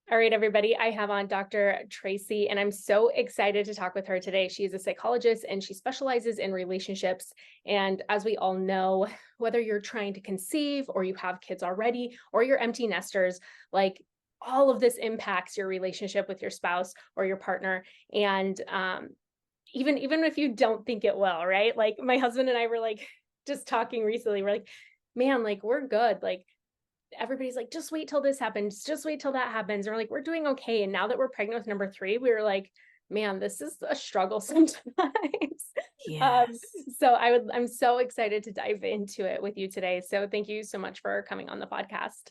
All right, everybody. I have on Dr. Tracy, and I'm so excited to talk with her today. She is a psychologist and she specializes in relationships. And as we all know, whether you're trying to conceive or you have kids already or you're empty nesters, like all of this impacts your relationship with your spouse or your partner. And even if you don't think it will, right? Like my husband and I were like just talking recently. We're like, man, like we're good. Like everybody's like, just wait till this happens, just wait till that happens. And we're like, we're doing okay. And now that we're pregnant with number three, we were like, man, this is a struggle sometimes. um, Yes. I'm so excited to dive into it with you today. So thank you so much for coming on the podcast.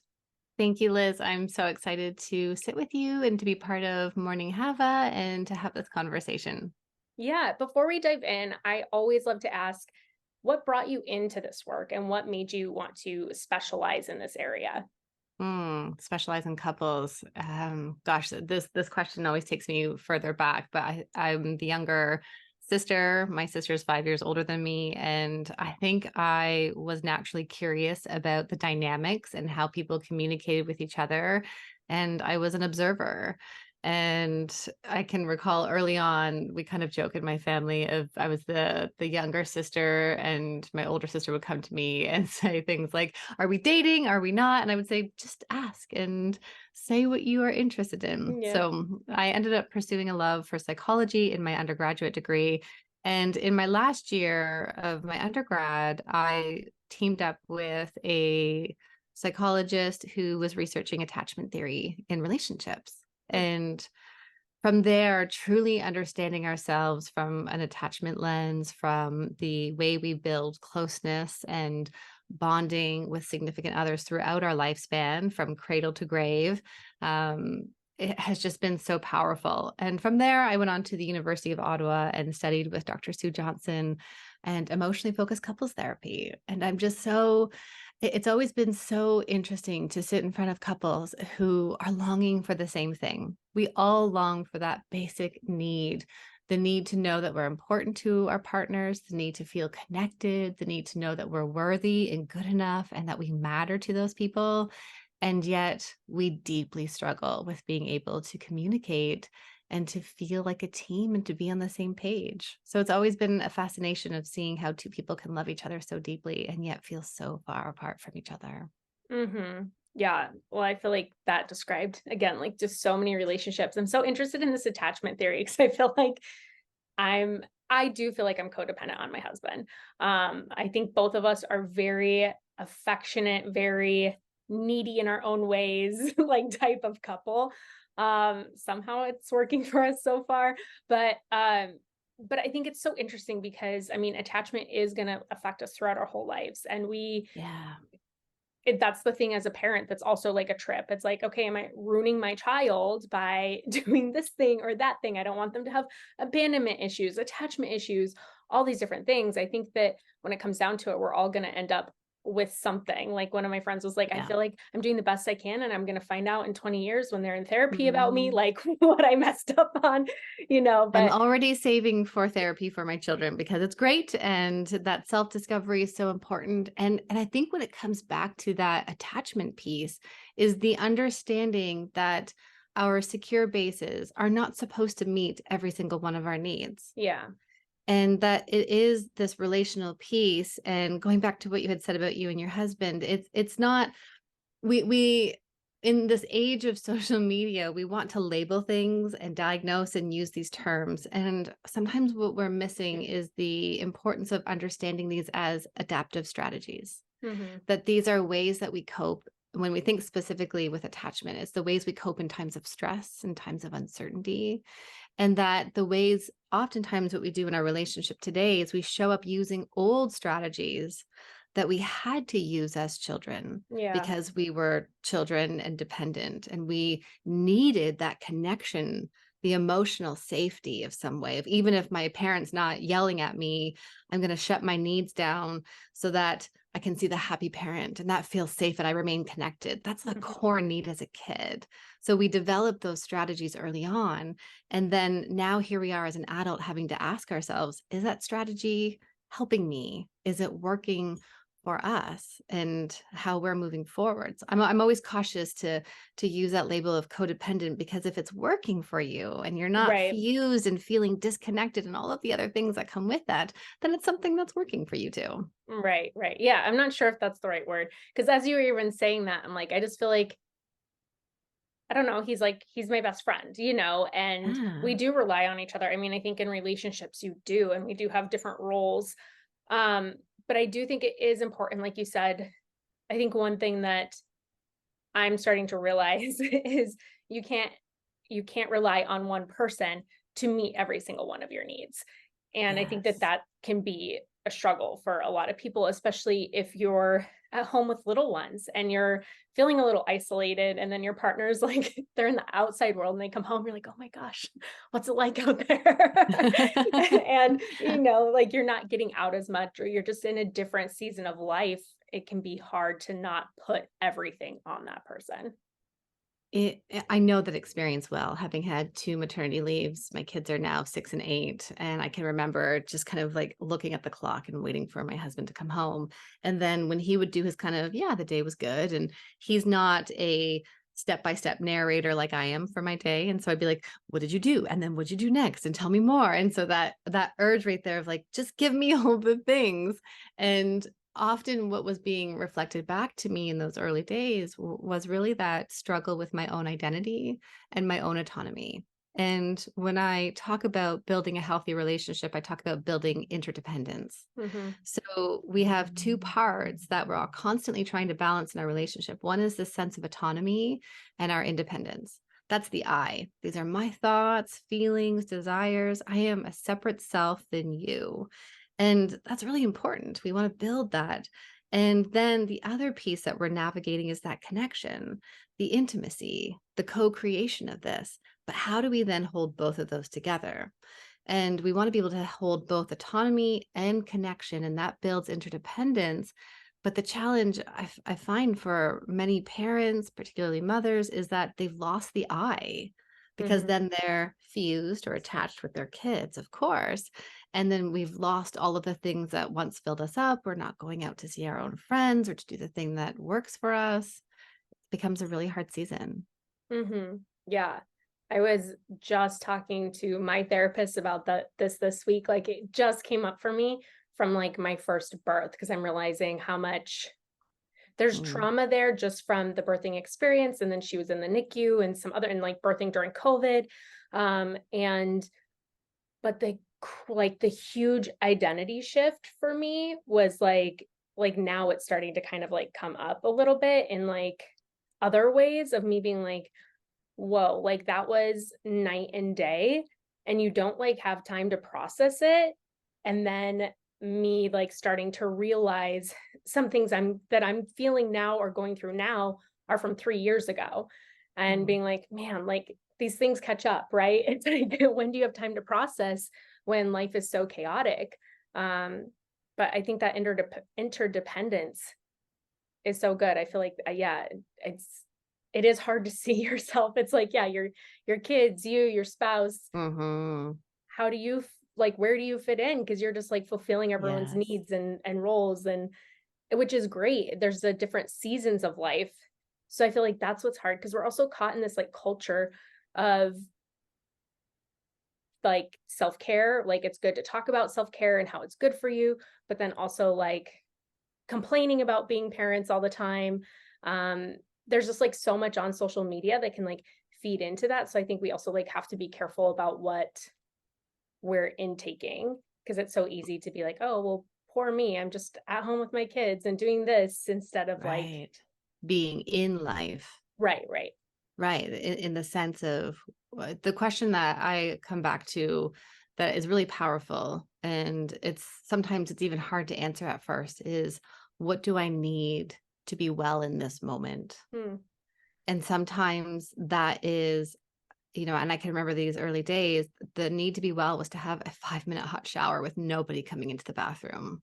Thank you, Liz. I'm so excited to sit with you and to be part of Morning Hava and to have this conversation. Yeah, before we dive in, I always love to ask, what brought you into this work and what made you want to specialize in this area? Specialize in couples. Gosh, this question always takes me further back, but I'm the younger sister. My sister's 5 years older than me, and I think I was naturally curious about the dynamics and how people communicated with each other, and I was an observer. And I can recall early on, we kind of joke in my family of I was the younger sister, and my older sister would come to me and say things like, "Are we dating? Are we not?" And I would say, "Just ask and say what you are interested in." Yeah. So I ended up pursuing a love for psychology in my undergraduate degree. And in my last year of my undergrad, I teamed up with a psychologist who was researching attachment theory in relationships. And from there, truly understanding ourselves from an attachment lens, from the way we build closeness and bonding with significant others throughout our lifespan, from cradle to grave, it has just been so powerful. And from there, I went on to the University of Ottawa and studied with Dr. Sue Johnson and emotionally focused couples therapy. And I'm just so it's always been so interesting to sit in front of couples who are longing for the same thing. We all long for that basic need, the need to know that we're important to our partners, the need to feel connected, the need to know that we're worthy and good enough and that we matter to those people. And yet we deeply struggle with being able to communicate and to feel like a team and to be on the same page. So it's always been a fascination of seeing how two people can love each other so deeply and yet feel so far apart from each other. Yeah. Well, I feel like that described again, like just so many relationships. I'm so interested in this attachment theory because I feel like I do feel like I'm codependent on my husband. I think both of us are very affectionate, very needy in our own ways, like type of couple. Somehow it's working for us so far, but I think it's so interesting because I mean, attachment is going to affect us throughout our whole lives, and Yeah. that's the thing as a parent that's also like a trip. It's like, okay, am I ruining my child by doing this thing or that thing? I don't want them to have abandonment issues, attachment issues, all these different things. I think that when it comes down to it, we're all going to end up with something. Like one of my friends was like, I Yeah. feel like I'm doing the best I can and I'm going to find out in 20 years when they're in therapy about me, Mhm. like what I messed up on, I'm but already saving for therapy for my children because it's great and that self-discovery is so important. And I think when it comes back to that attachment piece is the understanding that our secure bases are not supposed to meet every single one of our needs. yeah. And that it is this relational piece. And going back to what you had said about you and your husband, it's not we in this age of social media, we want to label things and diagnose and use these terms. And sometimes what we're missing is the importance of understanding these as adaptive strategies, Hmm. that these are ways that we cope. When we think specifically with attachment, it's the ways we cope in times of stress and times of uncertainty. And that the ways, oftentimes, what we do in our relationship today is we show up using old strategies that we had to use as children Yeah. because we were children and dependent and we needed that connection, the emotional safety of some way of even if my parents not yelling at me, I'm going to shut my needs down so that I can see the happy parent and that feels safe and I remain connected. That's the Mhm. core need as a kid. So we developed those strategies early on. And then now here we are as an adult having to ask ourselves, is that strategy helping me? Is it working for us and how we're moving forwards. I'm always cautious to use that label of codependent, because if it's working for you and you're not Right. fused and feeling disconnected and all of the other things that come with that, then it's something that's working for you too. Right. Right. Yeah. I'm not sure if that's the right word. Because as you were even saying that, I'm like, I just feel like, I don't know, he's my best friend, and we Yeah. do rely on each other. I mean, I think in relationships you do, and we do have different roles. Um, but I do think it is important, like you said. I think one thing that I'm starting to realize is you can't you can't rely on one person to meet every single one of your needs. And I think that Yes. that can be a struggle for a lot of people, especially if you're at home with little ones and you're feeling a little isolated, and then your partner's like they're in the outside world and they come home, you're like, "Oh my gosh, what's it like out there?" And like you're not getting out as much, or you're just in a different season of life. It can be hard to not put everything on that person. I know that experience well, having had 2 maternity leaves. My kids are now 6 and 8, and I can remember just kind of, like, looking at the clock and waiting for my husband to come home, and then when he would do his kind of, "Yeah, the day was good," and he's not a step-by-step narrator like I am for my day, and so I'd be like, "What did you do? And then what'd you do next? And tell me more," and so that urge right there of, like, "Just give me all the things," and often what was being reflected back to me in those early days was really that struggle with my own identity and my own autonomy. And when I talk about building a healthy relationship, I talk about building interdependence. Mhm. So we have two parts that we're all constantly trying to balance in our relationship. One is the sense of autonomy and our independence. That's the I. These are my thoughts, feelings, desires. I am a separate self than you. And that's really important. We want to build that. And then the other piece that we're navigating is that connection, the intimacy, the co creation of this. But how do we then hold both of those together? And we want to be able to hold both autonomy and connection, and that builds interdependence. But the challenge I find for many parents, particularly mothers, is that they've lost the I, because Mhm. then they're fused or attached with their kids, of course. And then we've lost all of the things that once filled us up. We're not going out to see our own friends or to do the thing that works for us. It becomes a really hard season. Mhm. Yeah. I was just talking to my therapist about this week. Like it just came up for me from like my first birth, because I'm realizing how much there's Mm. trauma there just from the birthing experience. And then she was in the NICU and some other, and like birthing during COVID. And but like the huge identity shift for me was like now it's starting to kind of like come up a little bit in like other ways of me being like, whoa, like that was night and day, and you don't like have time to process it. And then me like starting to realize some things I'm feeling now or going through now are from 3 years ago, and Mm. being like, man, like these things catch up, right? It's like, when do you have time to process when life is so chaotic? Um, but I think that interdependence is so good. I feel like, yeah, it is hard to see yourself. It's like, yeah, your kids, your spouse. Mhm. How do you like where do you fit in? Because you're just like fulfilling everyone's Yes. needs and roles, and which is great. There's the different seasons of life. So I feel like that's what's hard, because we're also caught in this like culture of like self-care. Like it's good to talk about self-care and how it's good for you, but then also like complaining about being parents all the time. Um, there's just like so much on social media that can like feed into that. So I think we also like have to be careful about what we're intaking, because it's so easy to be like, oh, well, poor me. I'm just at home with my kids and doing this instead of like, Right. Being in life. right, right. Right. In the sense of the question that I come back to that is really powerful, and sometimes it's even hard to answer at first, is what do I need to be well in this moment? Hmm. And sometimes that is, and I can remember these early days, the need to be well was to have a 5-minute hot shower with nobody coming into the bathroom.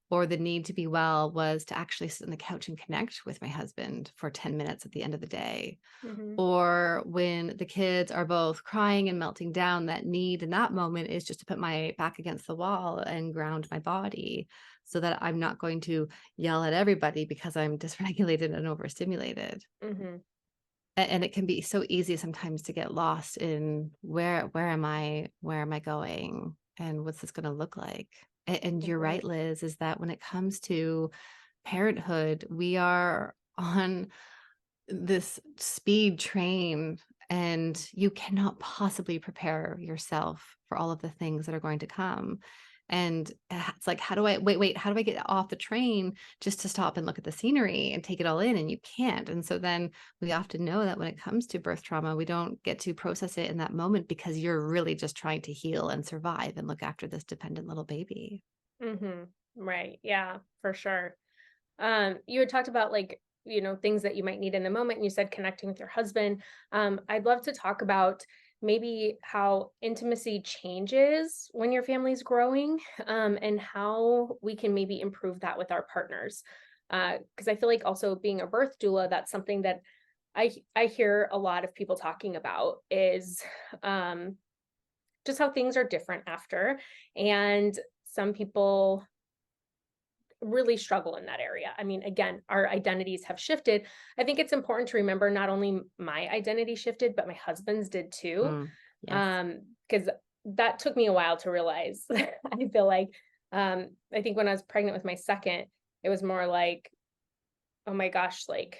Or the need to be well was to actually sit on the couch and connect with my husband for 10 minutes at the end of the day. Hmm. Or when the kids are both crying and melting down, that need in that moment is just to put my back against the wall and ground my body. so that I'm not going to yell at everybody because I'm dysregulated and overstimulated. Mm-hmm. And it can be so easy sometimes to get lost in where am I? Where am I going? And what's this going to look like? And you're right, Right. Liz, is that when it comes to parenthood, we are on this speed train, and you cannot possibly prepare yourself for all of the things that are going to come. And it's like, how do I wait, how do I get off the train just to stop and look at the scenery and take it all in? And you can't. And so then we often know that when it comes to birth trauma, we don't get to process it in that moment because you're really just trying to heal and survive and look after this dependent little baby. Mm-hmm. Right. Yeah, for sure. You had talked about like, things that you might need in the moment, and you said connecting with your husband. I'd love to talk about maybe how intimacy changes when your family's growing, and how we can maybe improve that with our partners. Because I feel like also being a birth doula, that's something that I hear a lot of people talking about is um, just how things are different after, and some people really struggle in that area. I mean, again, our identities have shifted. I think it's important to remember not only my identity shifted, but my husband's did too. Mm, yes. Because that took me a while to realize. I feel like I think when I was pregnant with my second, it was more like, oh my gosh, like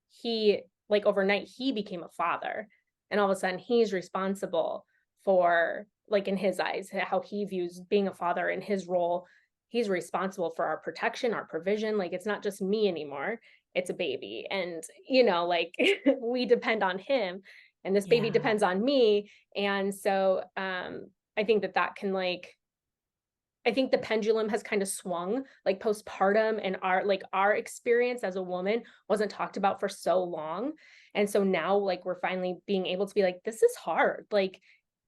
he like overnight he became a father. And all of a sudden he's responsible for, like, in his eyes, how he views being a father in his role. He's responsible for our protection, our provision. Like, it's not just me anymore, it's a baby. And, like we depend on him, and this baby Yeah. depends on me. And so I think that can, like, I think the pendulum has kind of swung, like, postpartum, and our experience as a woman wasn't talked about for so long. And so now, like, we're finally being able to be like, this is hard. Like,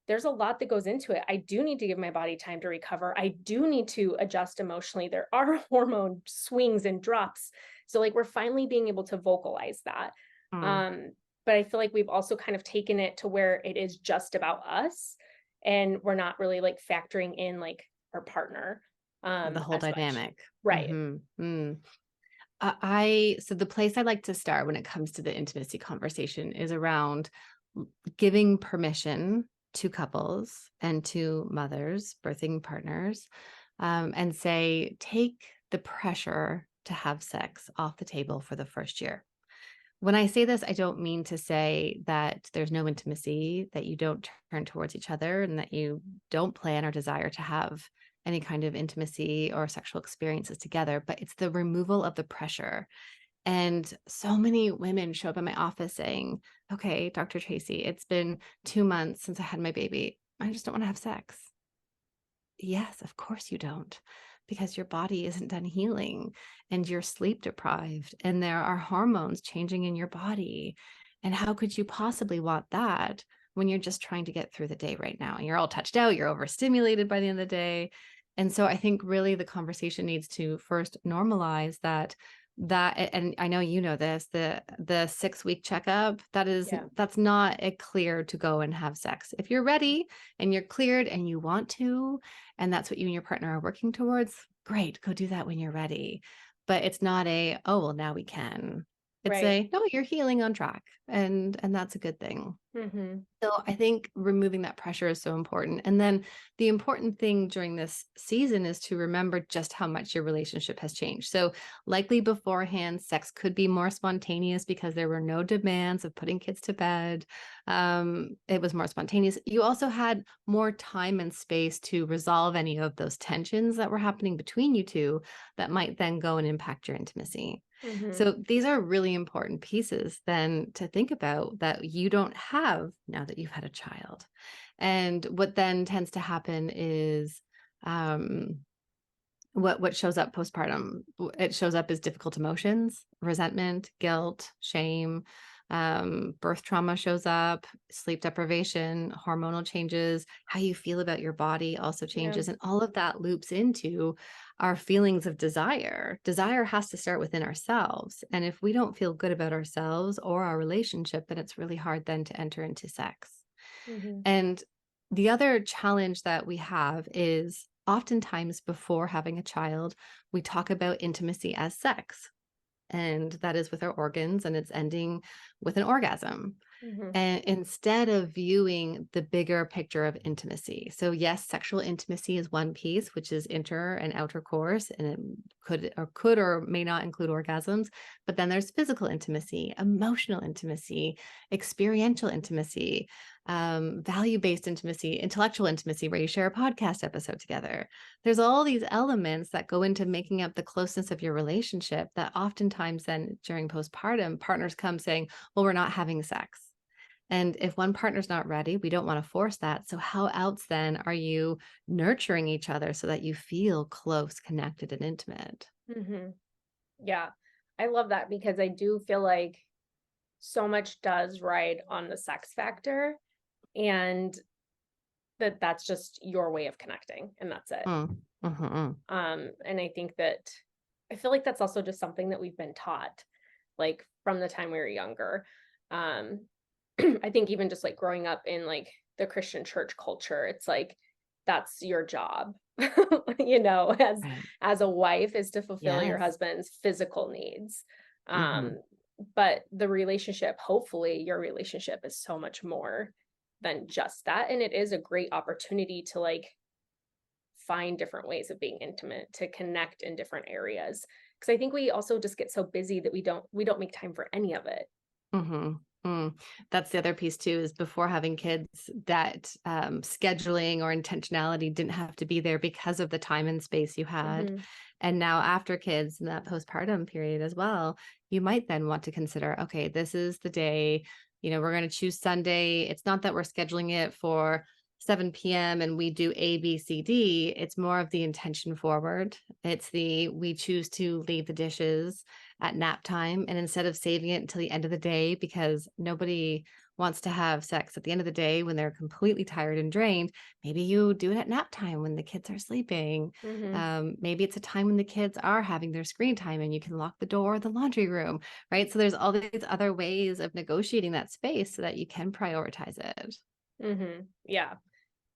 there's a lot that goes into it. I do need to give my body time to recover. I do need to adjust emotionally. There are hormone swings and drops. So, like, we're finally being able to vocalize that. Mm. Um, but I feel like we've also kind of taken it to where it is just about us, and we're not really, like, factoring in, like, our partner The whole as much. dynamic. Right. Hmm. Mm. So the place I like to start when it comes to the intimacy conversation is around giving permission to couples and to mothers, birthing partners, and say, take the pressure to have sex off the table for the first year. When I say this, I don't mean to say that there's no intimacy, that you don't turn towards each other, and that you don't plan or desire to have any kind of intimacy or sexual experiences together, but it's the removal of the pressure. And so many women show up in my office saying, okay, Dr. Tracy, it's been 2 months since I had my baby. I just don't want to have sex. Yes, of course you don't, because your body isn't done healing and you're sleep deprived and there are hormones changing in your body. And how could you possibly want that when you're just trying to get through the day right now? And you're all touched out, you're overstimulated by the end of the day. And so I think really the conversation needs to first normalize and I know you know this, the 6 week checkup, Yeah. that's not a clear to go and have sex. If you're ready and you're cleared and you want to, and that's what you and your partner are working towards, great, go do that when you're ready. But it's not oh, well, now we can. It's Right. no, you're healing on track. And that's a good thing. Hmm. So I think removing that pressure is so important. And then the important thing during this season is to remember just how much your relationship has changed. So likely beforehand, sex could be more spontaneous because there were no demands of putting kids to bed. It was more spontaneous. You also had more time and space to resolve any of those tensions that were happening between you two that might then go and impact your intimacy. Hmm. So these are really important pieces then to think about that you don't have now that you've had a child. And what then tends to happen is um, what shows up postpartum. It shows up as difficult emotions, resentment, guilt, shame. Birth trauma shows up, sleep deprivation, hormonal changes, how you feel about your body also Yeah. changes. And all of that loops into our feelings of desire. Desire has to start within ourselves. And if we don't feel good about ourselves or our relationship, then it's really hard then to enter into sex. Hmm. And the other challenge that we have is oftentimes before having a child, we talk about intimacy as sex, and that is with our organs, and it's ending with an orgasm. Mhm. And instead of viewing the bigger picture of intimacy. So yes, sexual intimacy is one piece, which is inter and outer course, and it could or may not include orgasms. But then there's physical intimacy, emotional intimacy, experiential intimacy, value-based intimacy, intellectual intimacy, where you share a podcast episode together. There's all these elements that go into making up the closeness of your relationship that oftentimes then during postpartum, partners come saying, well, we're not having sex. And if one partner's not ready, we don't want to force that. So how else then are you nurturing each other so that you feel close, connected, and intimate? Mhm. Yeah. I love that because I do feel like so much does ride on the sex factor, and that's just your way of connecting, and that's it. Mm, mhm, And I think that I feel like that's also just something that we've been taught, like from the time we were younger. Um, I think even just like growing up in like the Christian church culture, it's like that's your job, right. as a wife is to fulfill your Yes. husband's physical needs. Hmm. Um, but the relationship, hopefully, your relationship is so much more than just that, and it is a great opportunity to like find different ways of being intimate, to connect in different areas. Because I think we also just get so busy that we don't make time for any of it. Hmm. Mm. That's the other piece too, is before having kids, that scheduling or intentionality didn't have to be there because of the time and space you had. Hmm. And now after kids in that postpartum period as well, you might then want to consider, okay, this is the day, we're going to choose Sunday. It's not that we're scheduling it for 7 p.m. and we do A, B, C, D. It's more of the intention forward. We choose to leave the dishes at nap time. And instead of saving it until the end of the day, because nobody wants to have sex at the end of the day when they're completely tired and drained, maybe you do it at nap time when the kids are sleeping. Hmm. Maybe it's a time when the kids are having their screen time and you can lock the door of the laundry room, right? So there's all these other ways of negotiating that space so that you can prioritize it. Hmm. Yeah.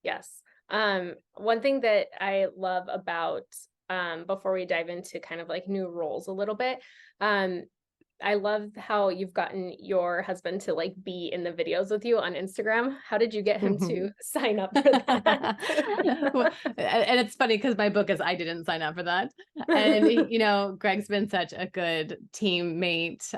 Yes. One thing that I love about, before we dive into kind of like new roles a little bit, um, I love how you've gotten your husband to like be in the videos with you on Instagram. How did you get him to Mhm. sign up for that? Well, and it's funny because my book is I didn't sign up for that. And Greg's been such a good teammate.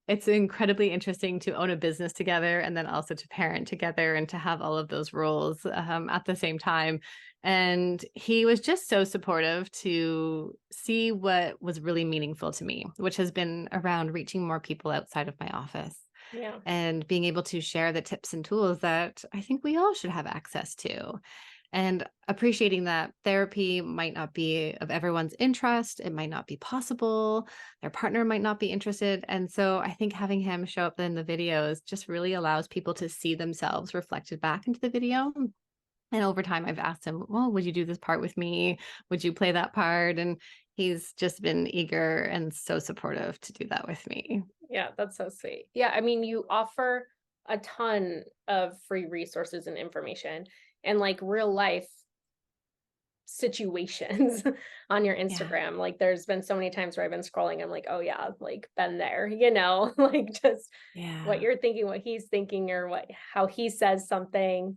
It's incredibly interesting to own a business together and then also to parent together and to have all of those roles at the same time. And he was just so supportive to see what was really meaningful to me, which has been around reaching more people outside of my office Yeah. and being able to share the tips and tools that I think we all should have access to. And appreciating that therapy might not be of everyone's interest. It might not be possible. Their partner might not be interested. And so I think having him show up in the videos just really allows people to see themselves reflected back into the video. And over time, I've asked him, well, would you do this part with me? Would you play that part? And he's just been eager and so supportive to do that with me. Yeah, that's so sweet. Yeah, I mean, you offer a ton of free resources and information and like real life situations on your Yeah. Instagram. Like there's been so many times where I've been scrolling, I'm like, oh yeah, like been there, like just what Yeah. you're thinking, what he's thinking, or how he says something,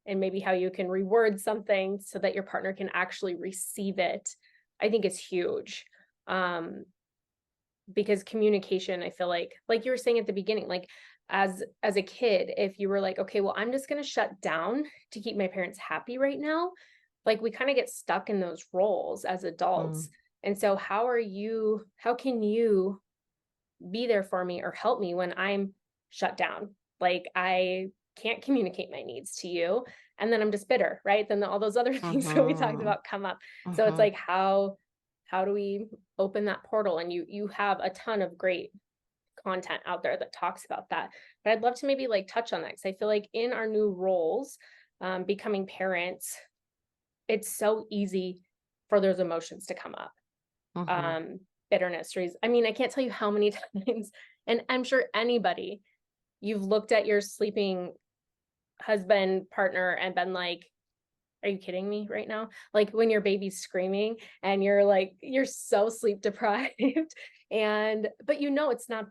and maybe how you can reword something so that your partner can actually receive it. I think is huge. Um, because communication, I feel like you were saying at the beginning, like as a kid, if you were like, okay, well, I'm just gonna shut down to keep my parents happy right now, like we kind of get stuck in those roles as adults. Mm, And so how can you be there for me or help me when I'm shut down? Like I can't communicate my needs to you. And then I'm just bitter, right? Then all those other things that we talked mhm, about come up. So it's mhm, like how do we open that portal? And you have a ton of great content out there that talks about that. But I'd love to maybe like touch on that because I feel like in our new roles, becoming parents, it's so easy for those emotions to come up. mhm, Um, bitterness, I mean, I can't tell you how many times, and I'm sure anybody, you've looked at your sleeping husband, partner, and been like, Are you kidding me right now? Like when your baby's screaming and you're so sleep deprived and but it's not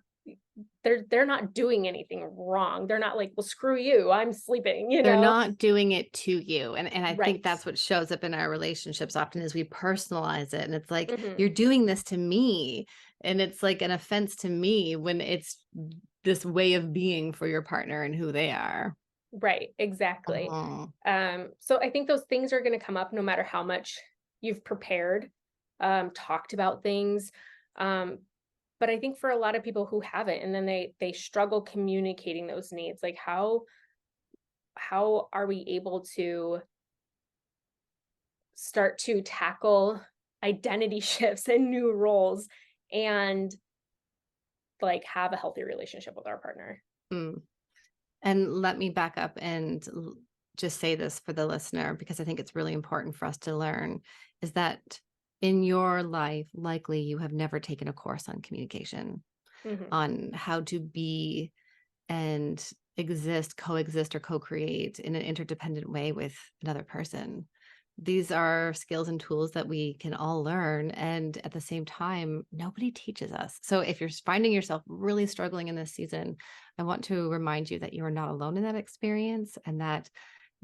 they're not doing anything wrong. They're not like, well, screw you, I'm sleeping, you They're know? not doing it to you, and I think Right. that's what shows up in our relationships often is we personalize it, and it's like, Hmm. "You're doing this to me," and it's like an offense to me when it's this way of being for your partner and who they are. Right, exactly. Uh-huh. So I think those things are going to come up no matter how much you've prepared, talked about things. Um, but I think for a lot of people who haven't, and then they struggle communicating those needs, like how are we able to start to tackle identity shifts and new roles and like have a healthy relationship with our partner? Mm. And let me back up and just say this for the listener, because I think it's really important for us to learn is that in your life, likely you have never taken a course on communication, Hmm. on how to be and exist, coexist, or co create in an interdependent way with another person. These are skills and tools that we can all learn. And at the same time, nobody teaches us. So if you're finding yourself really struggling in this season, I want to remind you that you are not alone in that experience and that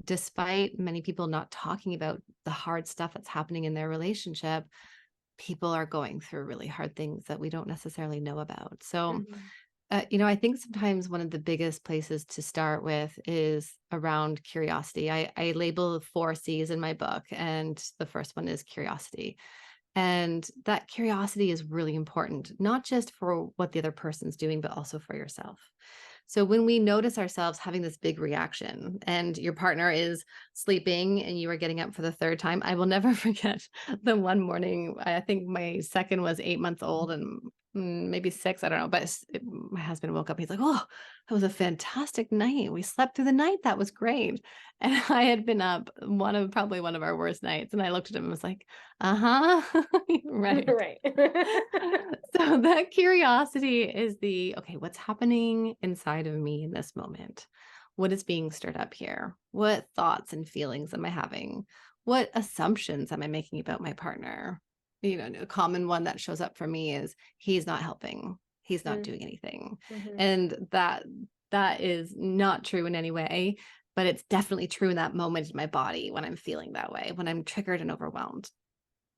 despite many people not talking about the hard stuff that's happening in their relationship, people are going through really hard things that we don't necessarily know about. So, Hmm. I think sometimes one of the biggest places to start with is around curiosity. I label 4 C's in my book, and the first one is curiosity. And that curiosity is really important, not just for what the other person's doing, but also for yourself. So when we notice ourselves having this big reaction and your partner is sleeping and you are getting up for the third time, I will never forget the one morning. I think my second was 8 months old and maybe six, I don't know. But my husband woke up. He's like, "Oh, that was a fantastic night. We slept through the night. That was great." And I had been up probably one of our worst nights. And I looked at him and was like, "Uh-huh." Right. Right. So that curiosity is okay, what's happening inside of me in this moment? What is being stirred up here? What thoughts and feelings am I having? What assumptions am I making about my partner? A common one that shows up for me is he's not helping. He's not doing anything. Mm-hmm. And that is not true in any way, but it's definitely true in that moment in my body when I'm feeling that way, when I'm triggered and overwhelmed.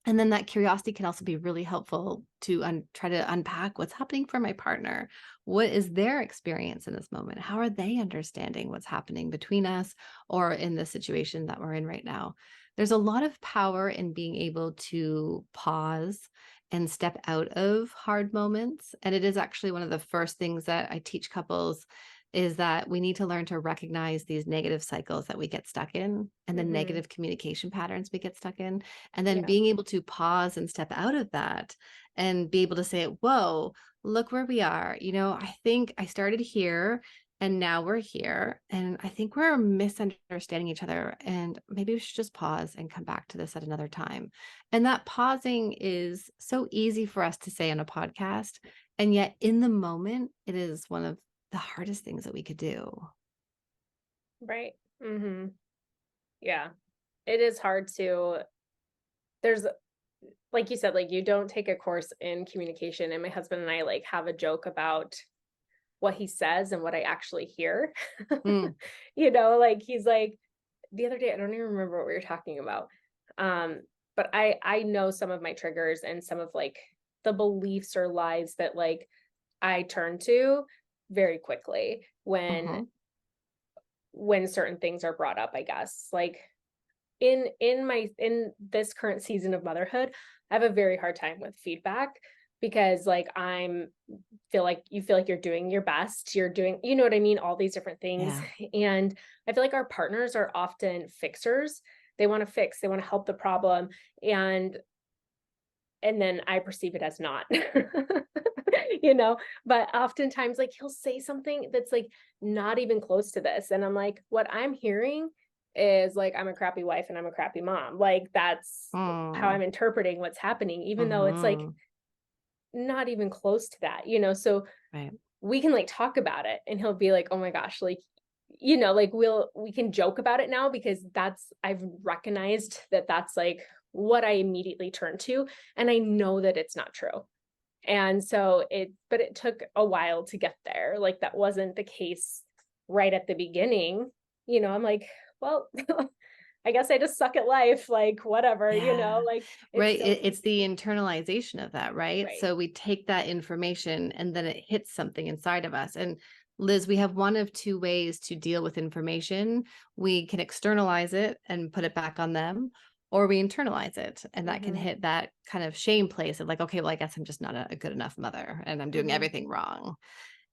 And then that curiosity can also be really helpful to try to unpack what's happening for my partner. What is their experience in this moment? How are they understanding what's happening between us or in the situation that we're in right now? There's a lot of power in being able to pause and step out of hard moments. And it is actually one of the first things that I teach couples is that we need to learn to recognize these negative cycles that we get stuck in and the Mm-hmm. negative communication patterns we get stuck in, and then Yeah. being able to pause and step out of that and be able to say, whoa, look where we are. I think I started here and now we're here. And I think we're misunderstanding each other. And maybe we should just pause and come back to this at another time. And that pausing is so easy for us to say on a podcast. And yet in the moment, it is one of the hardest things that we could do. Right. Mm-hmm. Yeah. It is hard to there's like you said, like you don't take a course in communication, and my husband and I like have a joke about what he says and what I actually hear. Mm, Like he's like the other day, I don't even remember what we were talking about. Um, but I know some of my triggers and some of like the beliefs or lies that like I turn to very quickly uh-huh. when certain things are brought up, I guess. Like in this current season of motherhood, I have a very hard time with feedback because like you feel like you're doing your best, you're doing, you know what I mean, all these different things. Yeah. And I feel like our partners are often fixers. They want to fix, they want to help the problem, and then I perceive it as not. But oftentimes like he'll say something that's like not even close to this. And I'm like, what I'm hearing is like I'm a crappy wife and I'm a crappy mom. Like that's how Oh. I'm interpreting what's happening, even though it's like Mhm. not even close to that. So Right. we can like talk about it and he'll be like, oh my gosh, like like we can joke about it now because I've recognized that that's like what I immediately turn to. And I know that it's not true. And so but it took a while to get there. Like that wasn't the case right at the beginning. I'm like, well, I guess I just suck at life, like whatever, Yeah. like it's Right. so It's the easy. internalization of that, right? Right. So we take that information and then it hits something inside of us. And Liz, we have one of two ways to deal with information. We can externalize it and put it back on them, or we internalize it. And that can Mhm. hit that kind of shame place of like, okay, well, I guess I'm just not a good enough mother and I'm doing Mhm. everything wrong.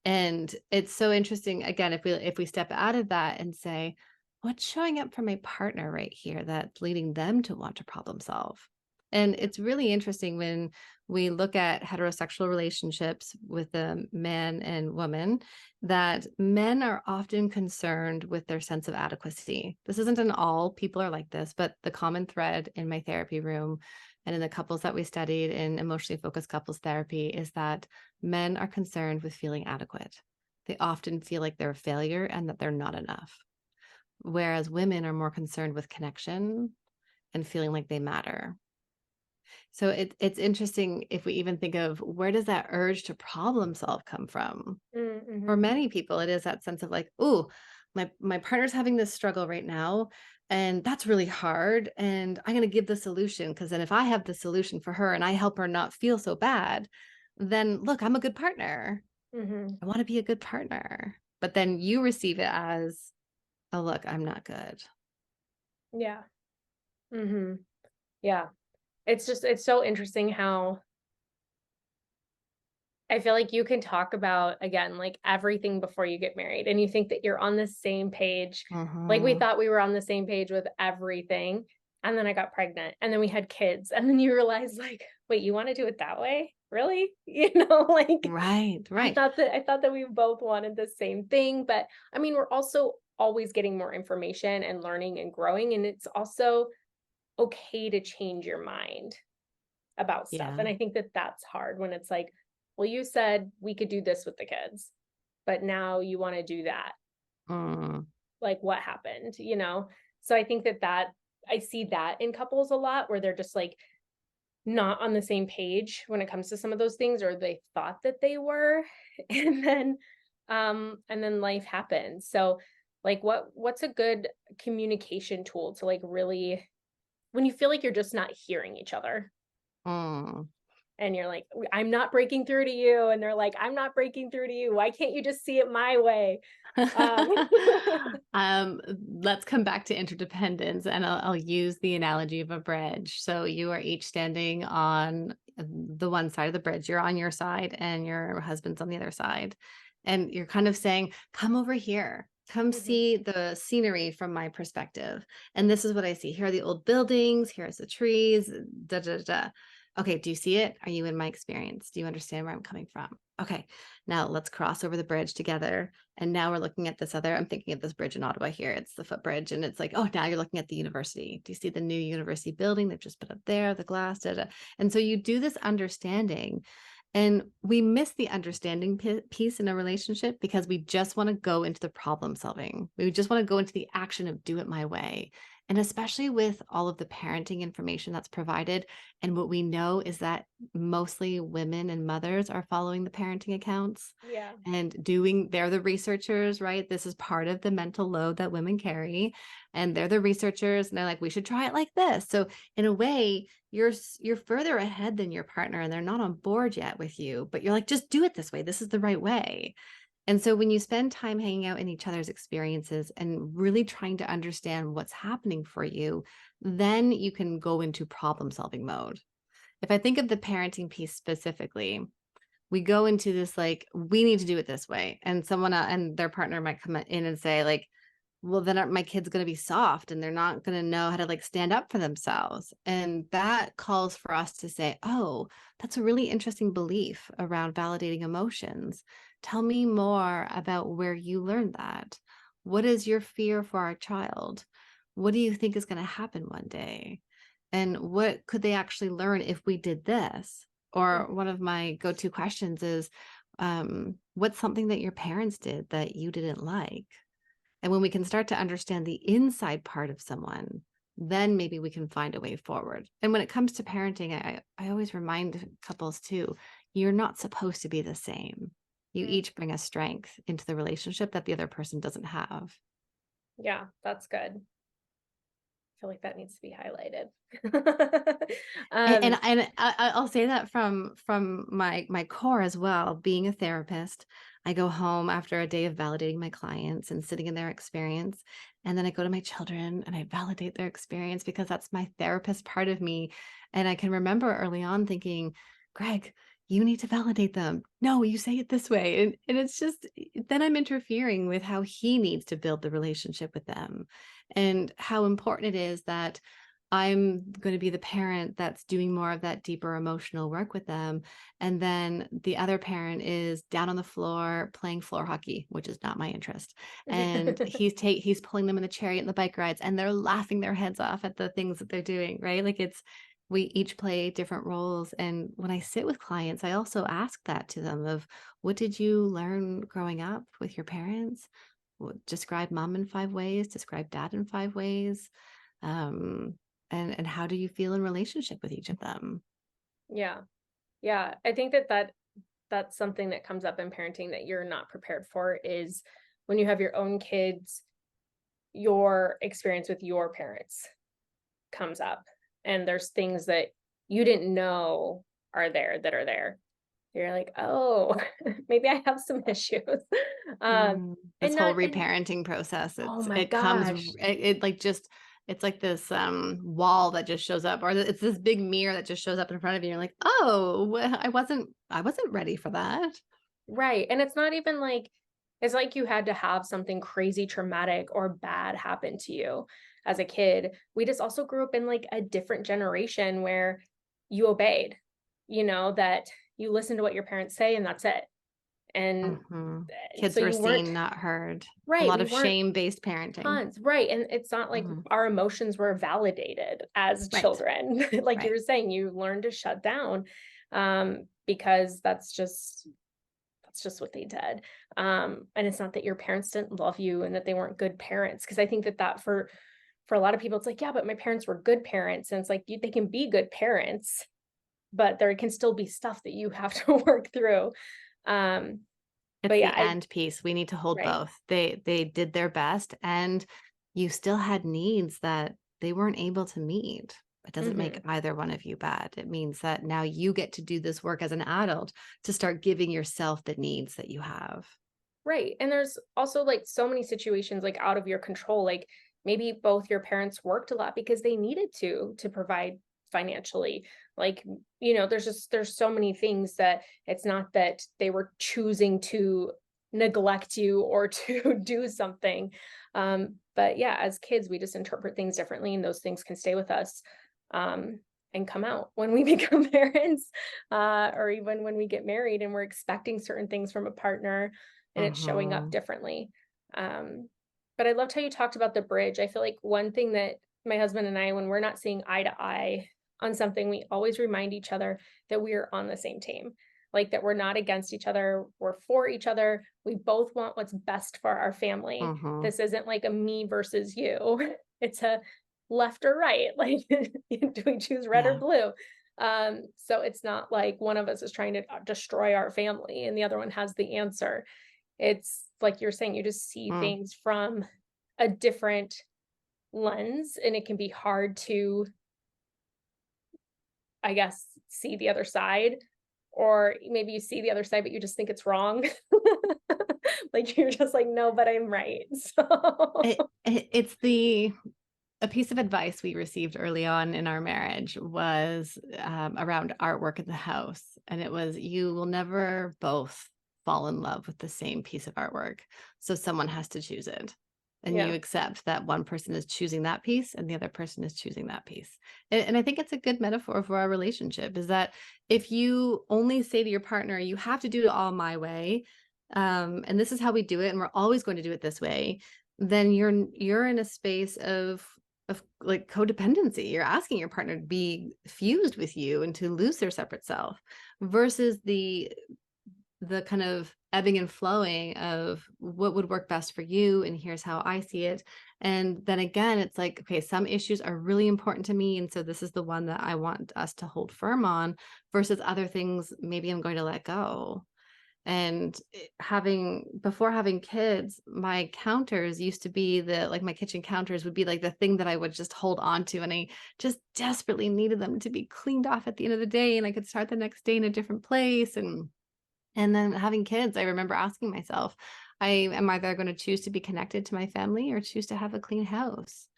And it's so interesting, again, if we step out of that and say, what's showing up for my partner right here that's leading them to want to problem solve? And it's really interesting when we look at heterosexual relationships with a man and woman, that men are often concerned with their sense of adequacy. This isn't in all people are like this, but the common thread in my therapy room and in the couples that we studied in emotionally focused couples therapy is that men are concerned with feeling adequate. They often feel like they're a failure and that they're not enough. Whereas women are more concerned with connection and feeling like they matter. So it's interesting if we even think of where does that urge to problem solve come from? For Mhm. many people, it is that sense of like, oh, my partner's having this struggle right now, and that's really hard. And I'm going to give the solution because then if I have the solution for her and I help her not feel so bad, then look, I'm a good partner. Mhm. I want to be a good partner. But then you receive it as, oh, look, I'm not good. Yeah. Mhm. Yeah. It's so interesting how I feel like you can talk about, again, like everything before you get married, and you think that you're on the same page. Like we Hmm. thought we were on the same page with everything. And then I got pregnant, and then we had kids. And then you realize, like, wait, you want to do it that way? Really? Like Right, right. I thought that we both wanted the same thing. But I mean, we're also always getting more information and learning and growing. And it's also okay to change your mind about stuff. Yeah. And I think that that's hard when it's like, well, you said we could do this with the kids, but now you want to do that. Mm, Like, what happened? So I think that I see that in couples a lot where they're just like not on the same page when it comes to some of those things, or they thought that they were. And then life happens. So like what's a good communication tool to like really, when you feel like you're just not hearing each other, mm. and you're like, I'm not breaking through to you. And they're like, I'm not breaking through to you. Why can't you just see it my way? Um, um, let's come back to interdependence, and I'll use the analogy of a bridge. So you are each standing on the one side of the bridge. You're on your side, and your husband's on the other side. And you're kind of saying, come over here. Come mhm, see the scenery from my perspective. And this is what I see. Here are the old buildings. Here's the trees. Da, da, da. Okay, do you see it? Are you in my experience? Do you understand where I'm coming from? Okay, now let's cross over the bridge together. And now we're looking at this other, I'm thinking of this bridge in Ottawa here. It's the footbridge. And it's like, oh, now you're looking at the university. Do you see the new university building they've just put up there, the glass, da, da. And so you do this understanding. And we miss the understanding piece in a relationship because we just want to go into the problem solving. We just want to go into the action of do it my way. And especially with all of the parenting information that's provided. And what we know is that mostly women and mothers are following the parenting accounts yeah. and they're the researchers, right? This is part of the mental load that women carry. And they're the researchers and they're like, we should try it like this. So in a way, you're further ahead than your partner and they're not on board yet with you, but you're like, just do it this way. This is the right way. And so when you spend time hanging out in each other's experiences and really trying to understand what's happening for you, then you can go into problem solving mode. If I think of the parenting piece specifically, we go into this like, we need to do it this way. And someone and their partner might come in and say, like, well, then aren't my kids going to be soft and they're not going to know how to like stand up for themselves. And that calls for us to say, oh, that's a really interesting belief around validating emotions. Tell me more about where you learned that. What is your fear for our child? What do you think is going to happen one day? And what could they actually learn if we did this? Or Mhm. one of my go-to questions is, what's something that your parents did that you didn't like? And when we can start to understand the inside part of someone, then maybe we can find a way forward. And when it comes to parenting, I always remind couples too, you're not supposed to be the same. You Mm. each bring a strength into the relationship that the other person doesn't have. Yeah, that's good. I feel like that needs to be highlighted. And um, I'll say that from my core as well. Being a therapist, I go home after a day of validating my clients and sitting in their experience, and then I go to my children and I validate their experience because that's my therapist part of me. And I can remember early on thinking, Greg, you need to validate them. No, you say it this way, and it's just then I'm interfering with how he needs to build the relationship with them, and how important it is that I'm going to be the parent that's doing more of that deeper emotional work with them. And then the other parent is down on the floor playing floor hockey, which is not my interest. And he's pulling them in the chariot and the bike rides, and they're laughing their heads off at the things that they're doing, right? Like we each play different roles. And when I sit with clients, I also ask that to them of what did you learn growing up with your parents? Describe mom in 5 ways, describe dad in 5 ways. Um, and how do you feel in relationship with each of them? yeah. Yeah. I think that's something that comes up in parenting that you're not prepared for is when you have your own kids, your experience with your parents comes up. And there's things that you didn't know are there that are there. You're like, oh, maybe I have some issues. Um, This and whole not, and reparenting process, oh my it comes gosh. it like just it's like this wall that just shows up, or it's this big mirror that just shows up in front of you. You're like, oh, well, I wasn't ready for that. Right. And it's not even like, it's like you had to have something crazy traumatic or bad happen to you as a kid. We just also grew up in like a different generation where you obeyed, that you listen to what your parents say and that's it. And Mhm. so Kids were you weren't seen, not heard. A right. lot We of weren't shame-based parenting. tons. Right. And it's not like Mhm. our emotions were validated as Right, children. Like you right. were saying, you learned to shut down because that's just what they did. And it's not that your parents didn't love you and that they weren't good parents. Cause I think that for a lot of people, it's like, yeah, but my parents were good parents. And it's like they can be good parents, but there can still be stuff that you have to work through. Um, It's but yeah, the and piece. We need to hold right. both. They did their best, and you still had needs that they weren't able to meet. It doesn't make Hmm. either one of you bad. It means that now you get to do this work as an adult to start giving yourself the needs that you have. Right. And there's also like so many situations like out of your control. Like maybe both your parents worked a lot because they needed to provide financially. Like, there's so many things that it's not that they were choosing to neglect you or to do something. But yeah, as kids, we just interpret things differently and those things can stay with us. Um, and come out when we become parents, or even when we get married and we're expecting certain things from a partner and it's showing up Mhm. differently. Um, but I loved how you talked about the bridge. I feel like one thing that my husband and I, when we're not seeing eye to eye on something, we always remind each other that we are on the same team, like that we're not against each other, we're for each other. We both want what's best for our family. Mhm. This isn't like a me versus you, it's a left or right. Like, do we choose red or Yeah. blue? So it's not like one of us is trying to destroy our family and the other one has the answer. It's like you're saying, you just see Mm. things from a different lens, and it can be hard to, I guess, see the other side. Or maybe you see the other side, but you just think it's wrong. Like you're just like, no, but I'm right. So It's the a piece of advice we received early on in our marriage was around artwork in the house. And it was, you will never both fall in love with the same piece of artwork. So someone has to choose it. And you yeah. accept that one person is choosing that piece and the other person is choosing that piece. And I think it's a good metaphor for our relationship is that if you only say to your partner, you have to do it all my way, and this is how we do it, and we're always going to do it this way, then you're in a space of like codependency. You're asking your partner to be fused with you and to lose their separate self versus the kind of ebbing and flowing of what would work best for you, and here's how I see it. And then again, it's like, okay, some issues are really important to me, and so this is the one that I want us to hold firm on, versus other things maybe I'm going to let go. And having before having kids, my counters used to be like my kitchen counters would be like the thing that I would just hold on to, and I just desperately needed them to be cleaned off at the end of the day, and I could start the next day in a different place. And then having kids, I remember asking myself, I am either going to choose to be connected to my family or choose to have a clean house.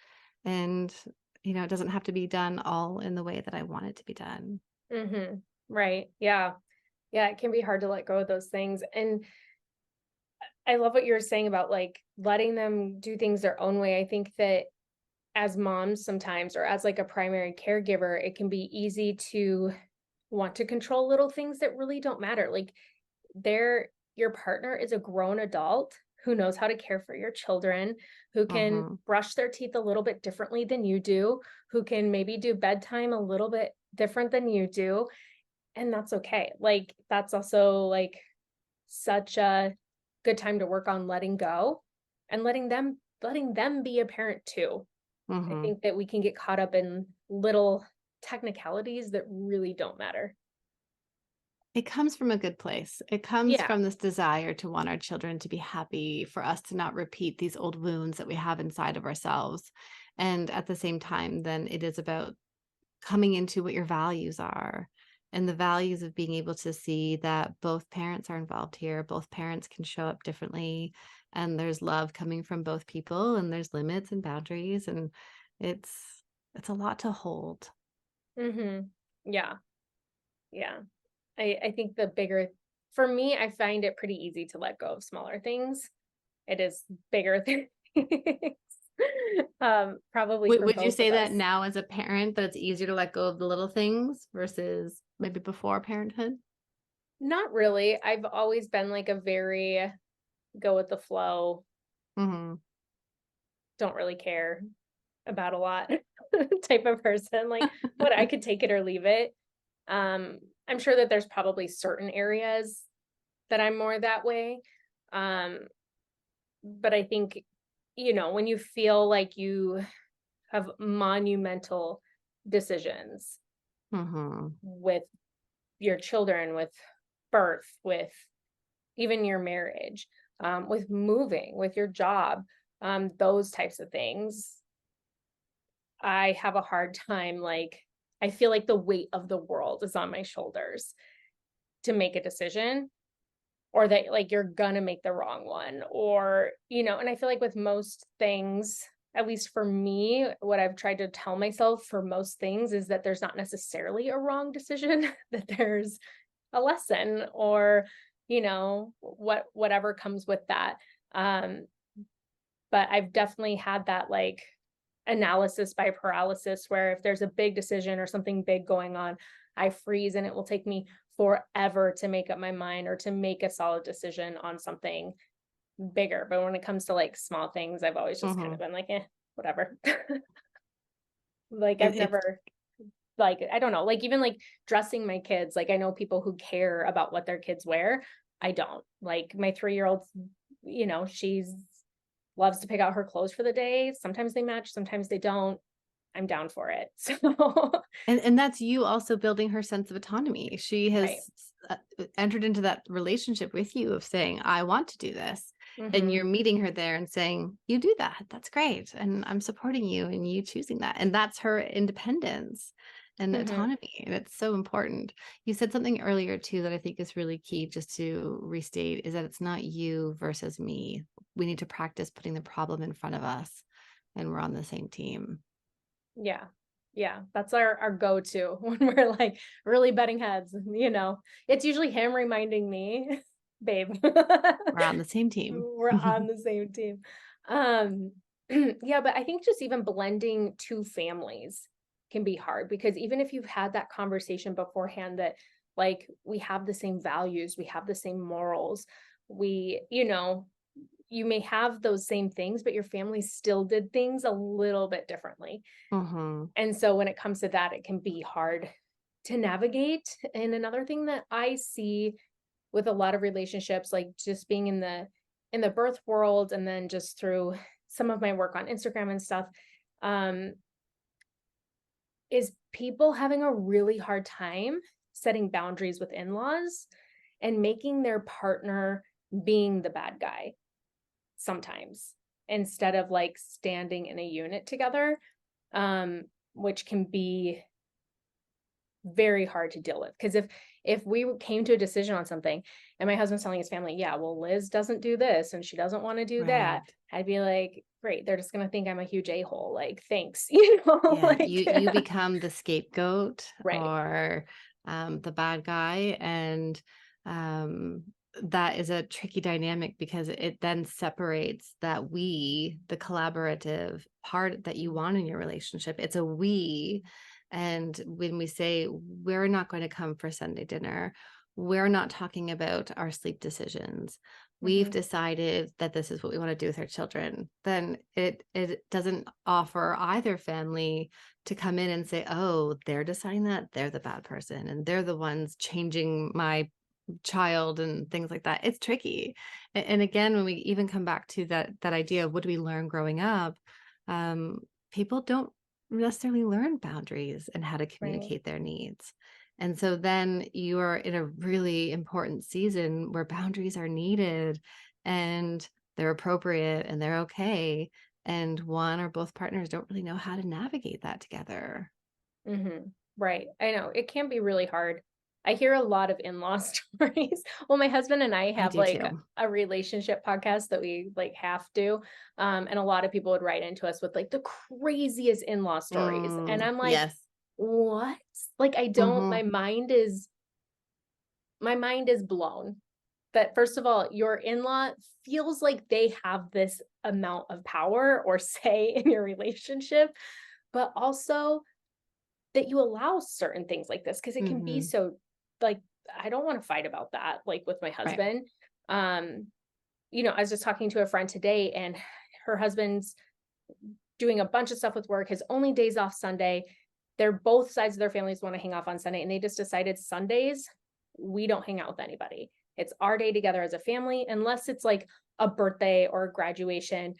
And, it doesn't have to be done all in the way that I want it to be done. Mm-hmm. Right. Yeah. Yeah. It can be hard to let go of those things. And I love what you were saying about like letting them do things their own way. I think that as moms sometimes, or as like a primary caregiver, it can be easy to want to control little things that really don't matter. Like your partner is a grown adult who knows how to care for your children, who can Mhm. brush their teeth a little bit differently than you do, who can maybe do bedtime a little bit different than you do, and that's okay. Like that's also like such a good time to work on letting go and letting them be a parent too. I Mhm. think that we can get caught up in little technicalities that really don't matter. It comes from a good place. It comes Yeah. from this desire to want our children to be happy, for us to not repeat these old wounds that we have inside of ourselves. And at the same time, then it is about coming into what your values are, and the values of being able to see that both parents are involved here, both parents can show up differently, and there's love coming from both people, and there's limits and boundaries, and it's a lot to hold. Mhm. Yeah. Yeah. I think the bigger for me, I find it pretty easy to let go of smaller things. It is bigger things. Probably for Would you both of say that us. now as a parent that it's easier to let go of the little things versus maybe before parenthood? Not really. I've always been like a very go with the flow, Mhm. don't really care about a lot type of person. Like what I could take it or leave it. I'm sure that there's probably certain areas that I'm more that way. Um, but I think, when you feel like you have monumental decisions Mhm. with your children, with birth, with even your marriage, with moving, with your job, those types of things, I have a hard time. Like, I feel like the weight of the world is on my shoulders to make a decision, or that like you're gonna make the wrong one, or and I feel like with most things, at least for me, what I've tried to tell myself for most things is that there's not necessarily a wrong decision, that there's a lesson, or whatever comes with that. um but I've definitely had that like analysis by paralysis, where if there's a big decision or something big going on, I freeze, and it will take me forever to make up my mind or to make a solid decision on something bigger. But when it comes to like small things, I've always just kind of Mhm. been like, whatever. Like I've It's never, like, I don't know, like even like dressing my kids, like I know people who care about what their kids wear. I don't. Like my 3-year-old, she's loves to pick out her clothes for the day. Sometimes they match, sometimes they don't. I'm down for it. So, and that's you also building her sense of autonomy. She right. has entered into that relationship with you of saying, "I want to do this." And Mhm. you're meeting her there and saying, "You do that. That's great. And I'm supporting you in you choosing that." And that's her independence and Mhm. autonomy. And it's so important. You said something earlier too that I think is really key, just to restate, is that it's not you versus me. We need to practice putting the problem in front of us, and we're on the same team. Yeah. Yeah, that's our go-to when we're like really butting heads, It's usually him reminding me, babe. We're on the same team. We're on the same team. Um yeah, but I think just even blending two families can be hard, because even if you've had that conversation beforehand that like we have the same values, we have the same morals, we, you may have those same things, but your family still did things a little bit differently. Mhm. And so when it comes to that, it can be hard to navigate. And another thing that I see with a lot of relationships, like just being in the birth world, and then just through some of my work on Instagram and stuff, um, is people having a really hard time setting boundaries with in-laws and making their partner being the bad guy sometimes, instead of like standing in a unit together, which can be very hard to deal with. Because if we came to a decision on something and my husband's telling his family, yeah, well, Liz doesn't do this and she doesn't want to do that, Right. I'd be like, great, they're just gonna think I'm a huge a-hole. Like, thanks, Yeah. like You become the scapegoat right. or the bad guy. And um, that is a tricky dynamic because it then separates that the collaborative part that you want in your relationship. It's a we. And when we say we're not going to come for Sunday dinner, we're not talking about our sleep decisions. We've Mhm. decided that this is what we want to do with our children, then it doesn't offer either family to come in and say, oh, they're deciding that they're the bad person and they're the ones changing my child and things like that. It's tricky. And again, when we even come back to that idea of what do we learn growing up, um, people don't necessarily learn boundaries and how to Right. communicate their needs. And so then you are in a really important season where boundaries are needed and they're appropriate and they're okay. And one or both partners don't really know how to navigate that together. Mhm. Right. I know it can be really hard. I hear a lot of in-law stories. Well, my husband and I I have do like too. a relationship podcast that we like have to. And a lot of people would write into us with like the craziest in-law stories. And I'm like, Yes. what? Like I don't, Hmm. my mind is blown. That first of all, your in-law feels like they have this amount of power or say in your relationship, but also that you allow certain things like this because it can be Hmm. so like I don't want to fight about that like with my Right. husband. Um, I was just talking to a friend today and her husband's doing a bunch of stuff with work, his only days off Sunday. They're both sides of their families want to hang off on Sunday and they just decided Sundays we don't hang out with anybody. It's our day together as a family unless it's like a birthday or a graduation.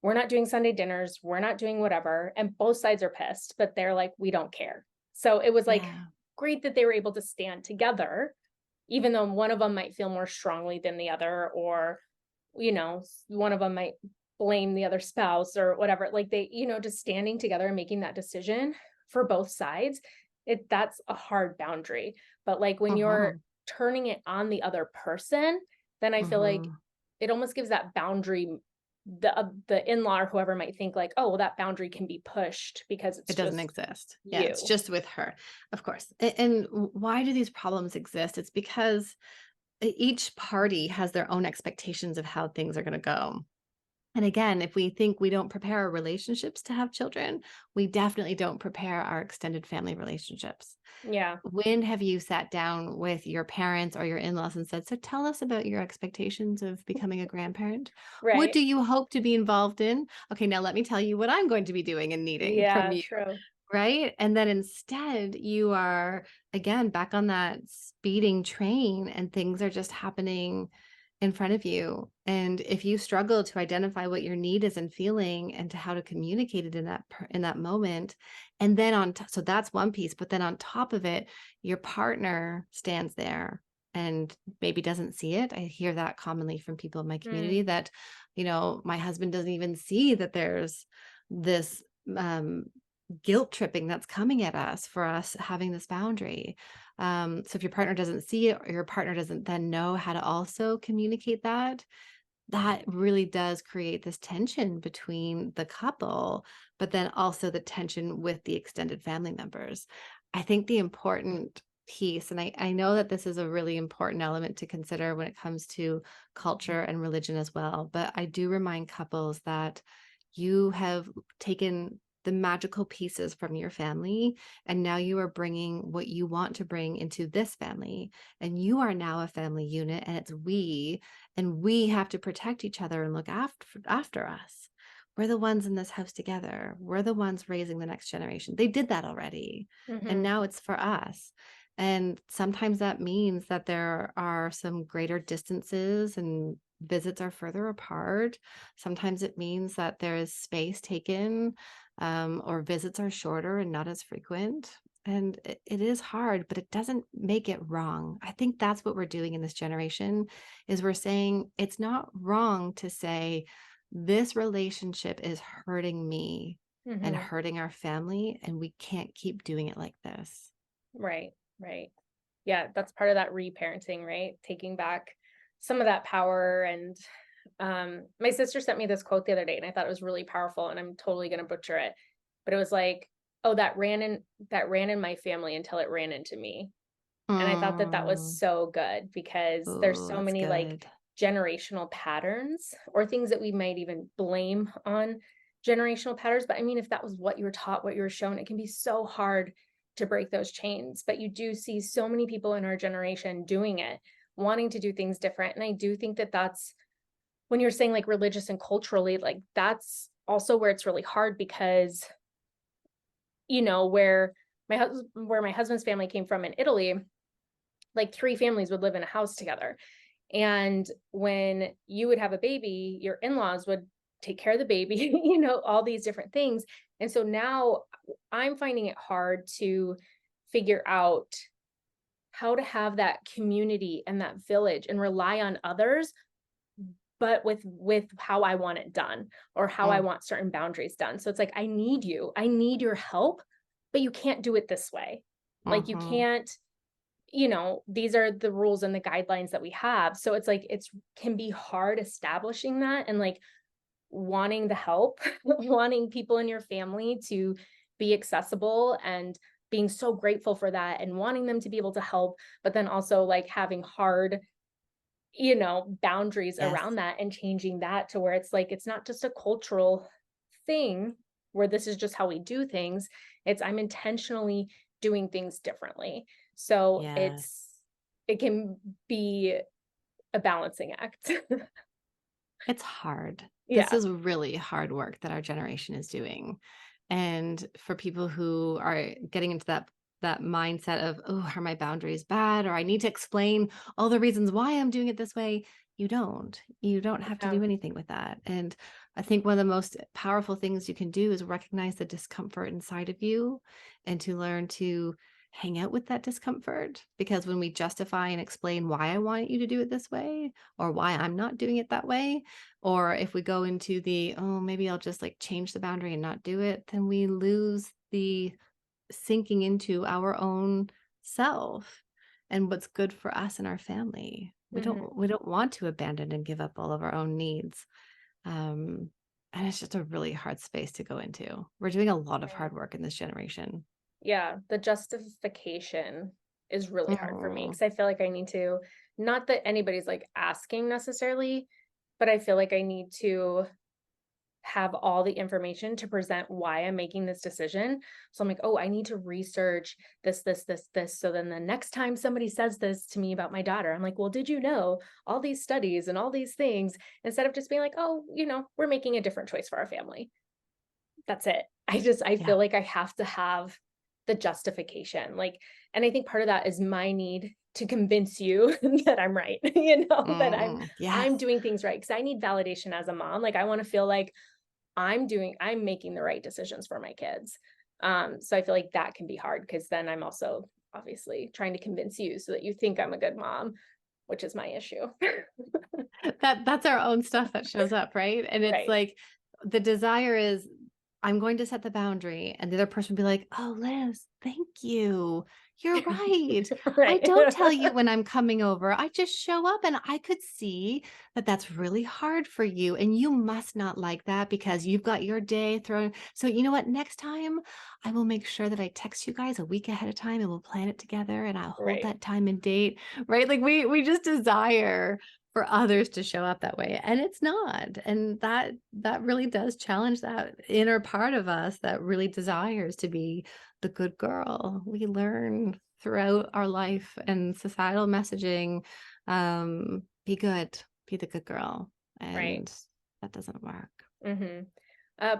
We're not doing Sunday dinners. We're not doing whatever. And both sides are pissed, but they're like, we don't care. So it was like Yeah. great that they were able to stand together, even though one of them might feel more strongly than the other, or, one of them might blame the other spouse or whatever. Like they, just standing together and making that decision for both sides, that's a hard boundary. But like when you're Hmm. turning it on the other person, then I feel like Hmm. it almost gives that boundary the in-law or whoever might think like, oh, well, that boundary can be pushed because it's It doesn't just exist. Yeah, it's you. just with her, of course. And why do these problems exist? It's because each party has their own expectations of how things are going to go. And again, if we think we don't prepare our relationships to have children, we definitely don't prepare our extended family relationships. Yeah. When have you sat down with your parents or your in-laws and said, so tell us about your expectations of becoming a grandparent? What Right. do you hope to be involved in? Okay, now let me tell you what I'm going to be doing and needing from Yeah, you. true. Right. And then instead, you are again back on that speeding train and things are just happening in front of you. And if you struggle to identify what your need is and feeling and to how to communicate it in that moment, and then so that's one piece, but then on top of it, your partner stands there and maybe doesn't see it. I hear that commonly from people in my Mm, community that, my husband doesn't even see that there's this um guilt tripping that's coming at us for us having this boundary. So if your partner doesn't see it or your partner doesn't then know how to also communicate that, that really does create this tension between the couple, but then also the tension with the extended family members. I think the important piece, and I know that this is a really important element to consider when it comes to culture and religion as well, but I do remind couples that you have taken the magical pieces from your family and now you are bringing what you want to bring into this family, and you are now a family unit and it's we, and we have to protect each other and look after us. We're the ones in this house together. We're the ones raising the next generation. They did that already. And mhm. now it's for us. And sometimes that means that there are some greater distances and visits are further apart. Sometimes it means that there is space taken, or visits are shorter and not as frequent. And it is hard, but it doesn't make it wrong. I think that's what we're doing in this generation is we're saying it's not wrong to say this relationship is hurting me and Hmm. hurting our family, and we can't keep doing it like this. Right. Right. Yeah, that's part of that reparenting, right? Taking back some of that power. And my sister sent me this quote the other day, and I thought it was really powerful, and I'm totally going to butcher it. But it was like, "Oh, that ran in my family until it ran into me." And I thought that that was Mm. so good because there's Oh, so that's many like good. generational patterns or things that we might even blame on generational patterns. But I mean, if that was what you were taught, what you were shown, it can be so hard to break those chains. But you do see so many people in our generation doing it, wanting to do things different. And I do think that that's when you're saying like religious and culturally, like that's also where it's really hard because, where my husband's family came from in Italy, like 3 families would live in a house together. And when you would have a baby, your in-laws would take care of the baby, all these different things. And so now I'm finding it hard to figure out how to have that community and that village and rely on others, but with how I want it done or how I Mm, want certain boundaries done. So it's like, I need you. I need your help, but you can't do it this way. Like you mhm. can't, these are the rules and the guidelines that we have. So it's like it's can be hard establishing that and like wanting the help, wanting people in your family to be accessible and being so grateful for that and wanting them to be able to help, but then also like having hard, boundaries Yes. around that and changing that to where it's like it's not just a cultural thing where this is just how we do things. It's I'm intentionally doing things differently. So Yes. it can be a balancing act. It's hard. This Yeah. is really hard work that our generation is doing. And for people who are getting into that mindset of, oh, are my boundaries bad? Or I need to explain all the reasons why I'm doing it this way. You don't. You don't have to Yeah. do anything with that. And I think one of the most powerful things you can do is recognize the discomfort inside of you and to learn to hang out with that discomfort. Because when we justify and explain why I want you to do it this way or why I'm not doing it that way, or if we go into the, oh, maybe I'll just like change the boundary and not do it, then we lose the sinking into our own self and what's good for us and our family. We Hmm. don't we don't want to abandon and give up all of our own needs. Um, and it's just a really hard space to go into. We're doing a lot of Right. hard work in this generation. Yeah. The justification is really hard for me Mm, because I feel like I need to, not that anybody's like asking necessarily, but I feel like I need to have all the information to present why I'm making this decision. So I'm like, oh, I need to research this, this, this, this. So then the next time somebody says this to me about my daughter, I'm like, well, did you know all these studies and all these things? Instead of just being like, oh, we're making a different choice for our family. That's it. I yeah. feel like I have to have the justification. Like, and I think part of that is my need to convince you that I'm right, that I'm Yes. doing things right. Cause I need validation as a mom. Like I want to feel like I'm making the right decisions for my kids. So I feel like that can be hard because then I'm also obviously trying to convince you so that you think I'm a good mom, which is my issue. That's our own stuff that shows up, right? And it's Right. like the desire is I'm going to set the boundary and the other person will be like, "Oh, Liz, thank you. You're right. I Right. don't tell you when I'm coming over. I just show up and I could see that that's really hard for you and you must not like that because you've got your day thrown. So, you know what? Next time I will make sure that I text you guys a week ahead of time and we'll plan it together and I'll hold Right. that time and date." Right? Like we just desire for others to show up that way, and it's not, and that really does challenge that inner part of us that really desires to be the good girl. We learn throughout our life and societal messaging, be good, be the good girl, Right. and that doesn't work. Hmm.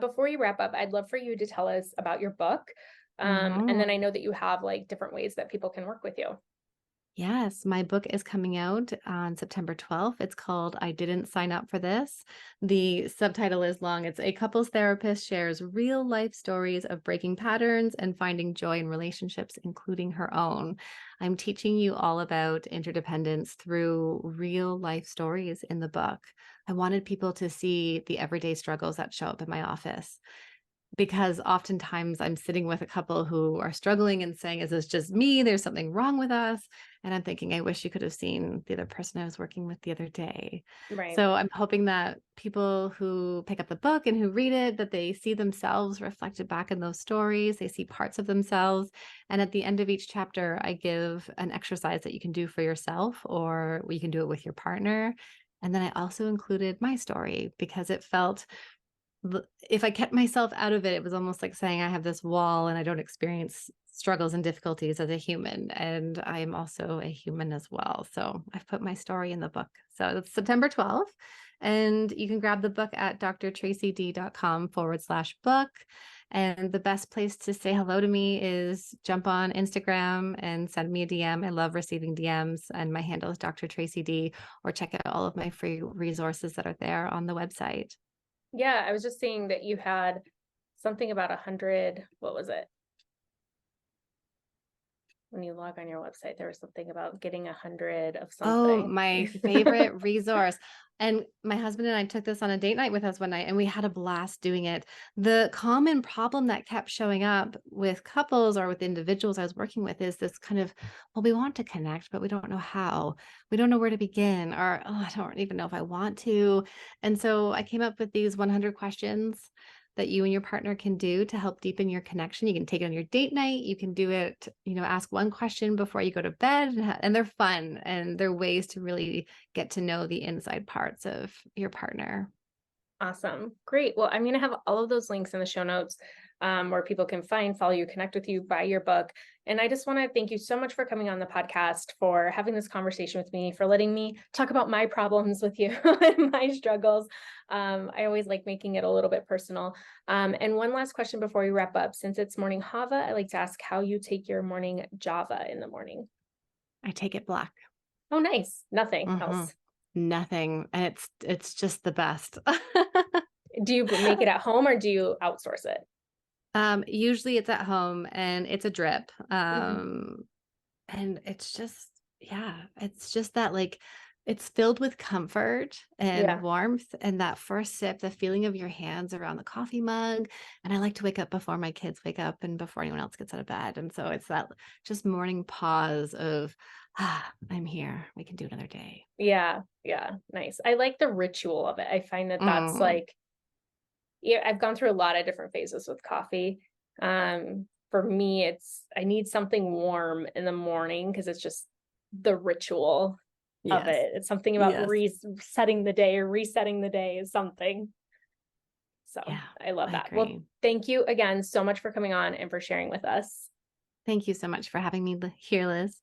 Before you wrap up, I'd love for you to tell us about your book. And then I know that you have like different ways that people can work with you. Yes, my book is coming out on September 12th. It's called I Didn't Sign Up for This. The subtitle is long. It's A Couples Therapist Shares Real Life Stories of Breaking Patterns and Finding Joy in Relationships, including her own. I'm teaching you all about interdependence through real life stories in the book. I wanted people to see the everyday struggles that show up in my office, because oftentimes I'm sitting with a couple who are struggling and saying, is this just me? There's something wrong with us. And I'm thinking, I wish you could have seen the other person I was working with the other day. Right. So I'm hoping that people who pick up the book and who read it, that they see themselves reflected back in those stories. They see parts of themselves. And at the end of each chapter, I give an exercise that you can do for yourself, or you can do it with your partner. And then I also included my story, because it felt, if I kept myself out of it, it was almost like saying I have this wall and I don't experience struggles and difficulties as a human. And I am also a human as well. So I've put my story in the book. So it's September 12th. And you can grab the book at drtracyd.com/book. And the best place to say hello to me is jump on Instagram and send me a DM. I love receiving DMs. And my handle is Dr. Tracy D, or check out all of my free resources that are there on the website. Yeah, I was just seeing that you had something about 100, what was it? When you log on your website, there was something about getting 100 of Oh, something. my favorite resource. And my husband and I took this on a date night with us one night, and we had a blast doing it. The common problem that kept showing up with couples or with individuals I was working with is this kind of, well, we want to connect, but we don't know how. We don't know where to begin, or, oh, I don't even know if I want to. And so I came up with these 100 questions that you and your partner can do to help deepen your connection. You can take it on your date night. You can do it, ask one question before you go to bed, and they're fun, and they're ways to really get to know the inside parts of your partner. Awesome. Great. Well, I'm going to have all of those links in the show notes, where people can follow you, connect with you, buy your book. And I just want to thank you so much for coming on the podcast, for having this conversation with me, for letting me talk about my problems with you and my struggles. I always like making it a little bit personal. And one last question before we wrap up. Since it's morning Java, I like to ask how you take your morning Java in the morning. I take it black. Oh, nice. Nothing Mhm. else. Nothing. And it's just the best. Do you make it at home or do you outsource it? Usually it's at home, and it's a drip. Mhm. And it's just, yeah, it's just that, like, it's filled with comfort and Yeah. warmth, and that first sip, the feeling of your hands around the coffee mug. And I like to wake up before my kids wake up and before anyone else gets out of bed. And so it's that just morning pause of, I'm here. We can do another day. Yeah. Yeah. Nice. I like the ritual of it. I find that that's Mm, like, yeah, I've gone through a lot of different phases with coffee. For me, I need something warm in the morning because it's just the ritual of yes. it. It's something about Yes. resetting the day or resetting the day is something. So Yeah, I love I that. Well, agree. thank you again so much for coming on and for sharing with us. Thank you so much for having me here, Liz.